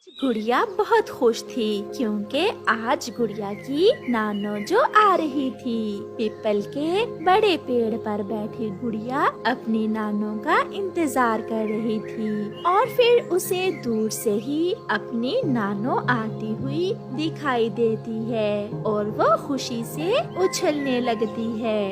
गुड़िया बहुत खुश थी क्योंकि आज गुड़िया की नानो जो आ रही थी। पीपल के बड़े पेड़ पर बैठी गुड़िया अपनी नानो का इंतजार कर रही थी और फिर उसे दूर से ही अपनी नानो आती हुई दिखाई देती है और वो खुशी से उछलने लगती है।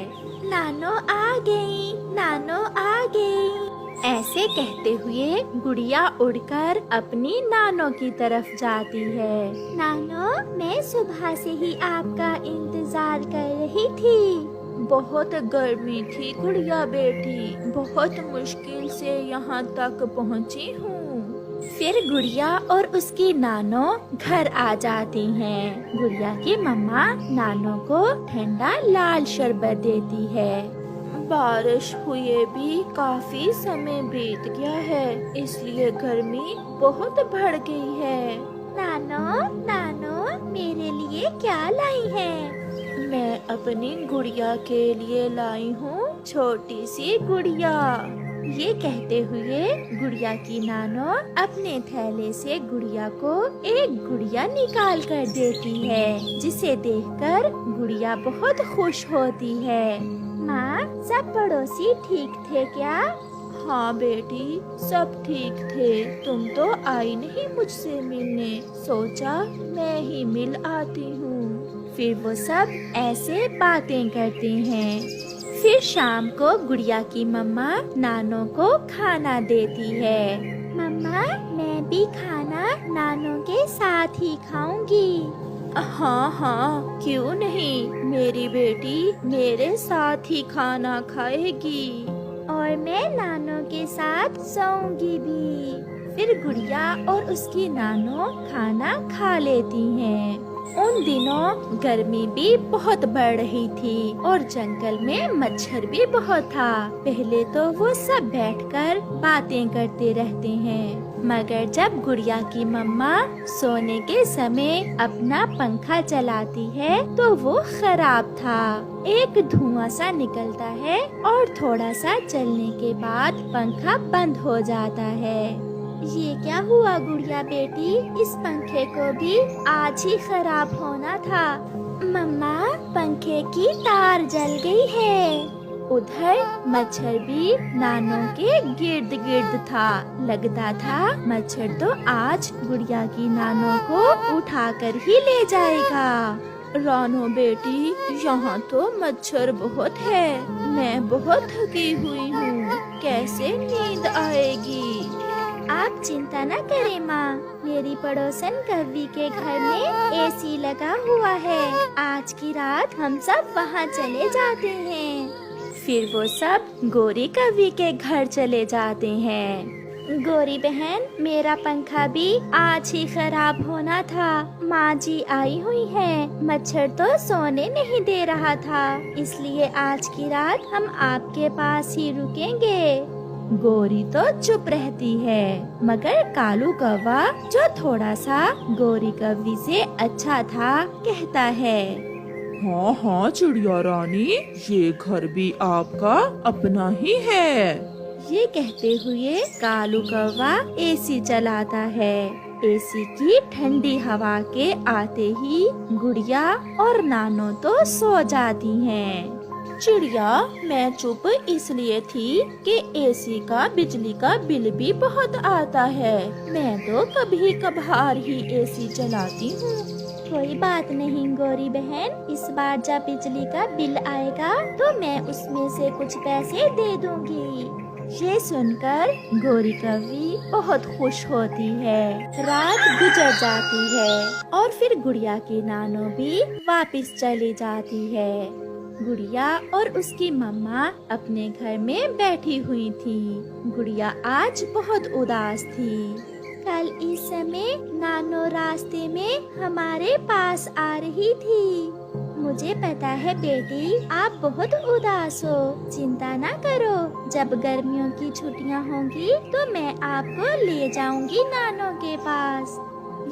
नानो आ गई, नानो आ गई। ऐसे कहते हुए गुड़िया उड़कर अपनी नानो की तरफ जाती है। नानो, मैं सुबह से ही आपका इंतजार कर रही थी। बहुत गर्मी थी गुड़िया बेटी, बहुत मुश्किल से यहाँ तक पहुँची हूँ। फिर गुड़िया और उसकी नानो घर आ जाती हैं। गुड़िया की मम्मा नानो को ठंडा लाल शरबत देती है। बारिश हुए भी काफी समय बीत गया है, इसलिए गर्मी बहुत बढ़ गई है। नानो, नानो, मेरे लिए क्या लाई है? मैं अपनी गुड़िया के लिए लाई हूँ छोटी सी गुड़िया। ये कहते हुए गुड़िया की नानो अपने थैले से गुड़िया को एक गुड़िया निकाल कर देती है, जिसे देखकर गुड़िया बहुत खुश होती है। माँ, सब पड़ोसी ठीक थे क्या? हाँ बेटी, सब ठीक थे। तुम तो आई नहीं मुझसे मिलने, सोचा मैं ही मिल आती हूँ। फिर वो सब ऐसे बातें करते हैं। फिर शाम को गुड़िया की मम्मा नानो को खाना देती है। मम्मा, मैं भी खाना नानो के साथ ही खाऊंगी। हाँ हाँ, क्यों नहीं, मेरी बेटी मेरे साथ ही खाना खाएगी और मैं नानो के साथ सोऊंगी भी। फिर गुड़िया और उसकी नानो खाना खा लेती हैं। उन दिनों गर्मी भी बहुत बढ़ रही थी और जंगल में मच्छर भी बहुत था। पहले तो वो सब बैठकर बातें करते रहते हैं, मगर जब गुड़िया की मम्मा सोने के समय अपना पंखा चलाती है तो वो खराब था। एक धुआं सा निकलता है और थोड़ा सा चलने के बाद पंखा बंद हो जाता है। ये क्या हुआ गुड़िया बेटी, इस पंखे को भी आज ही खराब होना था। मम्मा, पंखे की तार जल गई है। उधर मच्छर भी नानो के गिर्द गिर्द था। लगता था मच्छर तो आज गुड़िया की नानो को उठाकर ही ले जाएगा। रानो बेटी, यहाँ तो मच्छर बहुत है, मैं बहुत थकी हुई हूँ, कैसे नींद आएगी? आप चिंता न करें माँ, मेरी पड़ोसन कव्वी के घर में एसी लगा हुआ है। आज की रात हम सब वहाँ चले जाते हैं। फिर वो सब गोरी कव्वी के घर चले जाते हैं। गोरी बहन, मेरा पंखा भी आज ही खराब होना था। माँ जी आई हुई है, मच्छर तो सोने नहीं दे रहा था, इसलिए आज की रात हम आपके पास ही रुकेंगे। गोरी तो चुप रहती है, मगर कालू कौवा, जो थोड़ा सा गोरी कव्वी से अच्छा था, कहता है, हाँ हाँ चिड़िया रानी, ये घर भी आपका अपना ही है। ये कहते हुए कालू कौवा एसी चलाता है। एसी की ठंडी हवा के आते ही गुड़िया और नानो तो सो जाती हैं। चिड़िया, मैं चुप इसलिए थी कि एसी का बिजली का बिल भी बहुत आता है, मैं तो कभी कभार ही एसी चलाती हूँ। कोई बात नहीं गोरी बहन, इस बार जब बिजली का बिल आएगा तो मैं उसमें से कुछ पैसे दे दूंगी। ये सुनकर गोरी कव्वी बहुत खुश होती है। रात गुजर जाती है और फिर गुड़िया की नानो भी वापस चली जाती है। गुड़िया और उसकी मम्मा अपने घर में बैठी हुई थी। गुड़िया आज बहुत उदास थी। कल इस समय नानो रास्ते में हमारे पास आ रही थी। मुझे पता है बेटी, आप बहुत उदास हो, चिंता ना करो, जब गर्मियों की छुट्टियां होंगी तो मैं आपको ले जाऊंगी नानो के पास।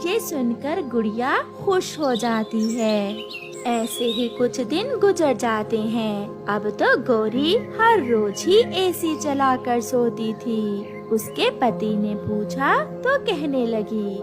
ये सुनकर गुड़िया खुश हो जाती है। ऐसे ही कुछ दिन गुजर जाते हैं। अब तो गोरी हर रोज ही एसी चलाकर सोती थी। उसके पति ने पूछा तो कहने लगी,